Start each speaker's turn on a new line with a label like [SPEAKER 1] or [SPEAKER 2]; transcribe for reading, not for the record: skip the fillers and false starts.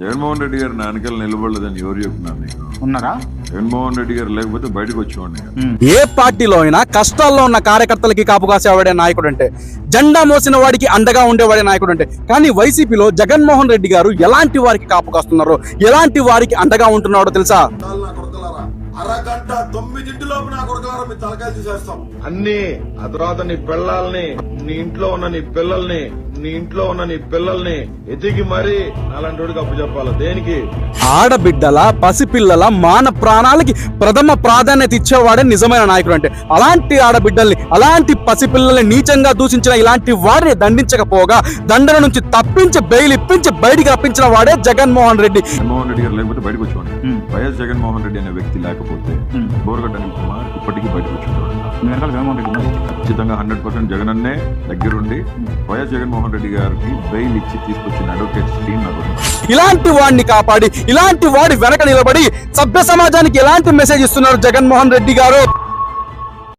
[SPEAKER 1] జగన్మోహన్ రెడ్డి గారు నాన్నకెళ్ళి నిలబడలేదని ఎవరు చెప్తున్నారు నీకు?
[SPEAKER 2] ఉన్నారా?
[SPEAKER 1] జగన్మోహన్ రెడ్డి గారు లేకపోతే బయటకు వచ్చేవాడిని.
[SPEAKER 3] ఏ పార్టీలో అయినా కష్టాల్లో ఉన్న కార్యకర్తలకి కాపు కాసేవాడే నాయకుడు అంటే, జెండా మోసిన వాడికి అండగా ఉండేవాడే నాయకుడు అంటే. కానీ వైసీపీలో జగన్మోహన్ రెడ్డి గారు ఎలాంటి వారికి కాపు కాస్తున్నారో, ఎలాంటి వారికి అండగా ఉంటున్నారో తెలుసా?
[SPEAKER 4] అరగంట 9 లోపు నా కొడుకులారా మీ తలకాయలు తీసేస్తాం.
[SPEAKER 5] అన్ని ఆ తర్వాత నీ పిల్లల్ని, నీ ఇంట్లో ఉన్న నీ పిల్లల్ని ఎతికి మరీ అలాంటి అప్పు చెప్పాలి. దేనికి?
[SPEAKER 3] ఆడబిడ్డల, పసిపిల్లల మాన ప్రాణాలకి ప్రథమ ప్రాధాన్యత ఇచ్చేవాడే నిజమైన నాయకుడు అంటే. అలాంటి ఆడబిడ్డల్ని, అలాంటి పసిపిల్లల్ని నీచంగా దూషించిన ఇలాంటి వారిని దండించకపోగా దండన నుంచి తప్పించి బెయిల్ ఇప్పించి బయటికి రప్పించిన వాడే జగన్మోహన్ రెడ్డి.
[SPEAKER 1] జగన్మోహన్ రెడ్డి గారు లేకపోతే బయటకు వచ్చేవాడిని. వైఎస్ జగన్మోహన్ రెడ్డి అనే వ్యక్తి లేకపోతే బోరగడ్డ అనిల్ కుమార్ ఇప్పటికీ బయటకు వచ్చేవాడు. ఖచ్చితంగా 100% జగన్ అన్నే దగ్గరుండి వైఎస్ జగన్మోహన్ రెడ్డి గారికి బెయిల్ ఇచ్చి తీసుకొచ్చిన అడ్వకేట్స్ టీం నాకు.
[SPEAKER 3] ఇలాంటి వాడిని కాపాడి, ఇలాంటి వాడి వెనక నిలబడి సభ్య సమాజానికి ఎలాంటి మెసేజ్ ఇస్తున్నారు జగన్మోహన్ రెడ్డి గారు?